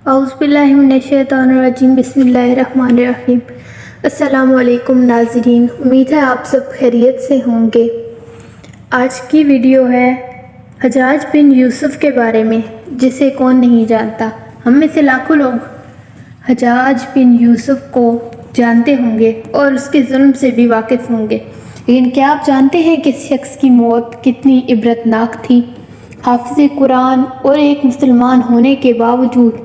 اعوذ باللہ من الشیطان الرجیم، بسم اللہ الرحمن الرحیم۔ السلام علیکم ناظرین، امید ہے آپ سب خیریت سے ہوں گے۔ آج کی ویڈیو ہے حجاج بن یوسف کے بارے میں، جسے کون نہیں جانتا۔ ہم میں سے لاکھوں لوگ حجاج بن یوسف کو جانتے ہوں گے اور اس کے ظلم سے بھی واقف ہوں گے، لیکن کیا آپ جانتے ہیں کہ اس شخص کی موت کتنی عبرتناک تھی؟ حافظ قرآن اور ایک مسلمان ہونے کے باوجود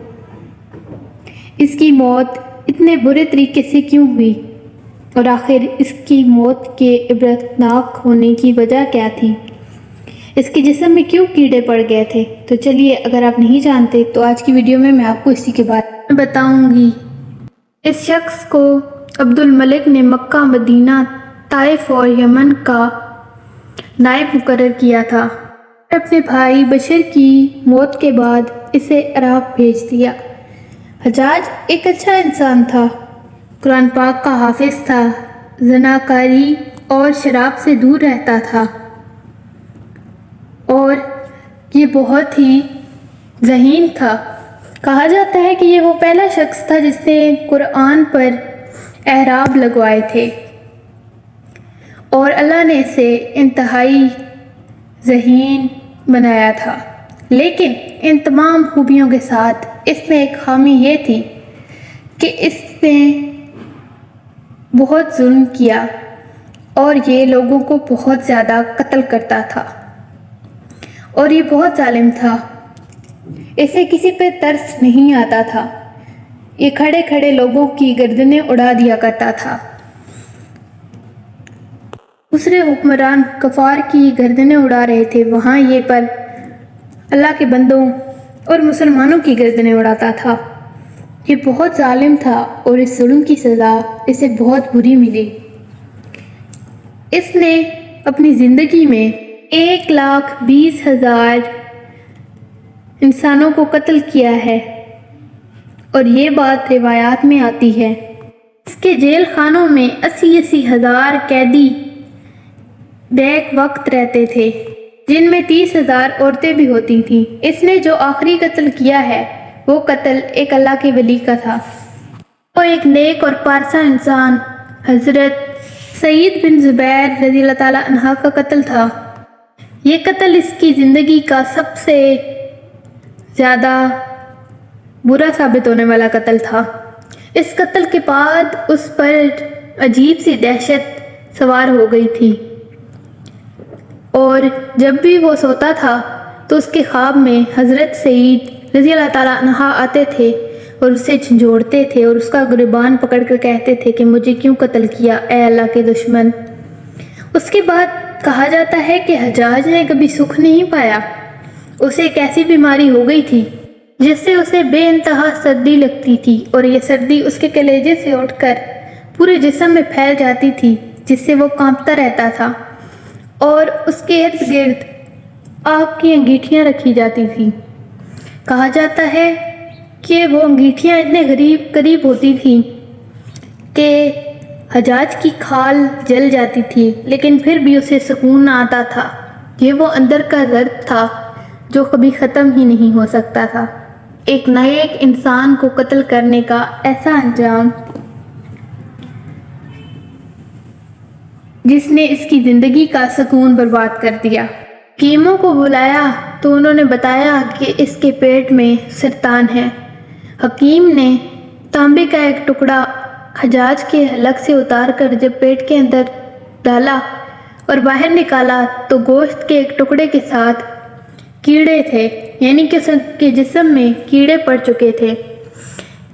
اس کی موت اتنے برے طریقے سے کیوں ہوئی، اور آخر اس کی موت کے عبرتناک ہونے کی وجہ کیا تھی؟ اس کے جسم میں کیوں کیڑے پڑ گئے تھے؟ تو چلیے، اگر آپ نہیں جانتے تو آج کی ویڈیو میں آپ کو اسی کے بارے میں بتاؤں گی۔ اس شخص کو عبد الملک نے مکہ، مدینہ، طائف اور یمن کا نائب مقرر کیا تھا۔ اپنے بھائی بشر کی موت کے بعد اسے عراق بھیج دیا۔ حجاج ایک اچھا انسان تھا، قرآن پاک کا حافظ تھا، زناکاری اور شراب سے دور رہتا تھا، اور یہ بہت ہی ذہین تھا۔ کہا جاتا ہے کہ یہ وہ پہلا شخص تھا جس نے قرآن پر اعراب لگوائے تھے، اور اللہ نے اسے انتہائی ذہین بنایا تھا۔ لیکن ان تمام خوبیوں کے ساتھ اس میں ایک خامی یہ تھی کہ اس نے بہت ظلم کیا، اور یہ لوگوں کو بہت زیادہ قتل کرتا تھا، اور یہ بہت ظالم تھا۔ اسے کسی پہ ترس نہیں آتا تھا، یہ کھڑے کھڑے لوگوں کی گردنیں اڑا دیا کرتا تھا۔ دوسرے حکمران کفار کی گردنیں اڑا رہے تھے، وہاں یہ پر اللہ کے بندوں اور مسلمانوں کی گردنیں اڑاتا تھا۔ یہ بہت ظالم تھا، اور اس ظلم کی سزا اسے بہت بری ملی۔ اس نے اپنی زندگی میں 1,20,000 انسانوں کو قتل کیا ہے، اور یہ بات روایات میں آتی ہے۔ اس کے جیل خانوں میں 80,000 قیدی بیک وقت رہتے تھے، جن میں 30,000 عورتیں بھی ہوتی تھیں۔ اس نے جو آخری قتل کیا ہے وہ قتل ایک اللہ کے ولی کا تھا۔ وہ ایک نیک اور پارسا انسان حضرت سعید بن زبیر رضی اللہ تعالیٰ عنہ کا قتل تھا۔ یہ قتل اس کی زندگی کا سب سے زیادہ برا ثابت ہونے والا قتل تھا۔ اس قتل کے بعد اس پر عجیب سی دہشت سوار ہو گئی تھی، اور جب بھی وہ سوتا تھا تو اس کے خواب میں حضرت سعید رضی اللہ تعالیٰ عنہ آتے تھے اور اسے جھنجھوڑتے تھے، اور اس کا گریبان پکڑ کر کہتے تھے کہ مجھے کیوں قتل کیا اے اللہ کے دشمن۔ اس کے بعد کہا جاتا ہے کہ حجاج نے کبھی سکھ نہیں پایا۔ اسے ایک ایسی بیماری ہو گئی تھی جس سے اسے بے انتہا سردی لگتی تھی، اور یہ سردی اس کے کلیجے سے اٹھ کر پورے جسم میں پھیل جاتی تھی، جس سے وہ کانپتا رہتا تھا، اور اس کے ارد گرد آگ کی انگیٹھیاں رکھی جاتی تھیں۔ کہا جاتا ہے کہ وہ انگیٹھیاں اتنے قریب ہوتی تھیں کہ حجاج کی کھال جل جاتی تھی، لیکن پھر بھی اسے سکون نہ آتا تھا۔ یہ وہ اندر کا درد تھا جو کبھی ختم ہی نہیں ہو سکتا تھا۔ ایک نیک انسان کو قتل کرنے کا ایسا انجام جس نے اس کی زندگی کا سکون برباد کر دیا۔ حکیموں کو بلایا تو انہوں نے بتایا کہ اس کے پیٹ میں سرطان ہے۔ حکیم نے تانبے کا ایک ٹکڑا حجاج کے حلق سے اتار کر جب پیٹ کے اندر ڈالا اور باہر نکالا تو گوشت کے ایک ٹکڑے کے ساتھ کیڑے تھے، یعنی کہ اس کے جسم میں کیڑے پڑ چکے تھے۔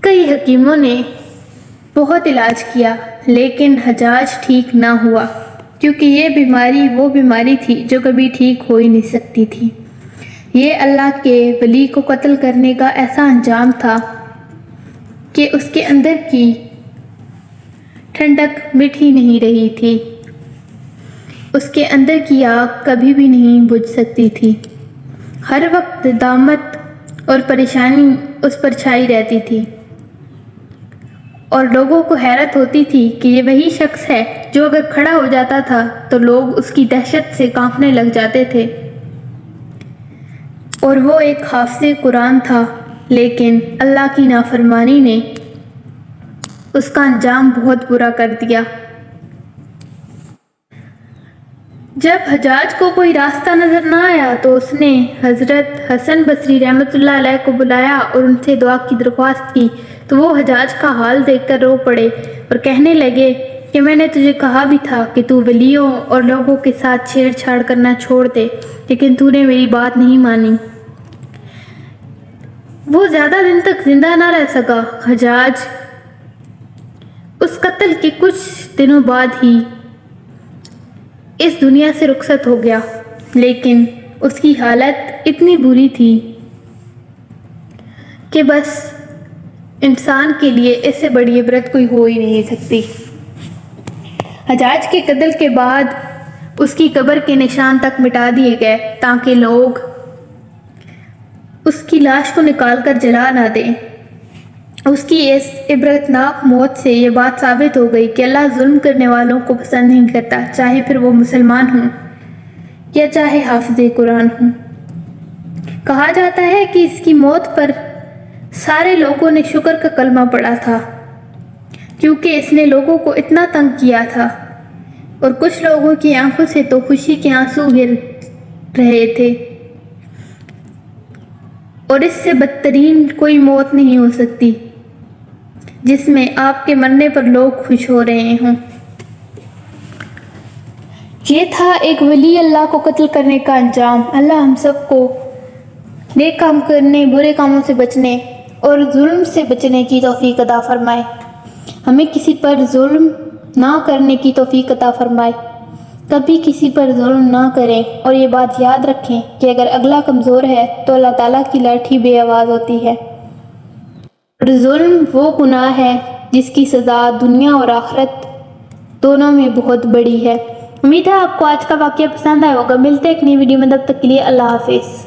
کئی حکیموں نے بہت علاج کیا، لیکن حجاج ٹھیک نہ ہوا، کیونکہ یہ بیماری وہ بیماری تھی جو کبھی ٹھیک ہو ہی نہیں سکتی تھی۔ یہ اللہ کے ولی کو قتل کرنے کا ایسا انجام تھا کہ اس کے اندر کی ٹھنڈک مٹ ہی نہیں رہی تھی، اس کے اندر کی آگ کبھی بھی نہیں بجھ سکتی تھی۔ ہر وقت ندامت اور پریشانی اس پر چھائی رہتی تھی، اور لوگوں کو حیرت ہوتی تھی کہ یہ وہی شخص ہے جو اگر کھڑا ہو جاتا تھا تو لوگ اس کی دہشت سے کانپنے لگ جاتے تھے، اور وہ ایک حافظ قرآن تھا لیکن اللہ کی نافرمانی نے اس کا انجام بہت برا کر دیا۔ جب حجاج کو کوئی راستہ نظر نہ آیا تو اس نے حضرت حسن بصری رحمۃ اللہ علیہ کو بلایا اور ان سے دعا کی درخواست کی، تو وہ حجاج کا حال دیکھ کر رو پڑے اور کہنے لگے کہ میں نے تجھے کہا بھی تھا کہ تو ولیوں اور لوگوں کے ساتھ چھیڑ چھاڑ کرنا چھوڑ دے، لیکن تو نے میری بات نہیں مانی۔ وہ زیادہ دن تک زندہ نہ رہ سکا۔ حجاج اس قتل کے کچھ دنوں بعد ہی اس دنیا سے رخصت ہو گیا، لیکن اس کی حالت اتنی بری تھی کہ بس انسان کے لیے اس سے بڑی عبرت کوئی ہو ہی نہیں سکتی۔ حجاج کے قتل کے بعد اس کی قبر کے نشان تک مٹا دیے گئے تاکہ لوگ اس کی لاش کو نکال کر جلا نہ دیں۔ اس کی اس عبرتناک موت سے یہ بات ثابت ہو گئی کہ اللہ ظلم کرنے والوں کو پسند نہیں کرتا، چاہے پھر وہ مسلمان ہوں یا چاہے حافظ قرآن ہوں۔ کہا جاتا ہے کہ اس کی موت پر سارے لوگوں نے شکر کا کلمہ پڑھا تھا، کیونکہ اس نے لوگوں کو اتنا تنگ کیا تھا، اور کچھ لوگوں کی آنکھوں سے تو خوشی کے آنسو گر رہے تھے، اور اس سے بدترین کوئی موت نہیں ہو سکتی جس میں آپ کے مرنے پر لوگ خوش ہو رہے ہوں۔ یہ تھا ایک ولی اللہ کو قتل کرنے کا انجام۔ اللہ ہم سب کو نیک کام کرنے، برے کاموں سے بچنے اور ظلم سے بچنے کی توفیق عطا فرمائے۔ ہمیں کسی پر ظلم نہ کرنے کی توفیق عطا فرمائے۔ کبھی کسی پر ظلم نہ کریں، اور یہ بات یاد رکھیں کہ اگر اگلا کمزور ہے تو اللہ تعالیٰ کی لاٹھی بے آواز ہوتی ہے، اور ظلم وہ گناہ ہے جس کی سزا دنیا اور آخرت دونوں میں بہت بڑی ہے۔ امید ہے آپ کو آج کا واقعہ پسند آیا ہوگا۔ ملتے ہیں ایک نئی ویڈیو میں، تب تک کے لیے اللہ حافظ۔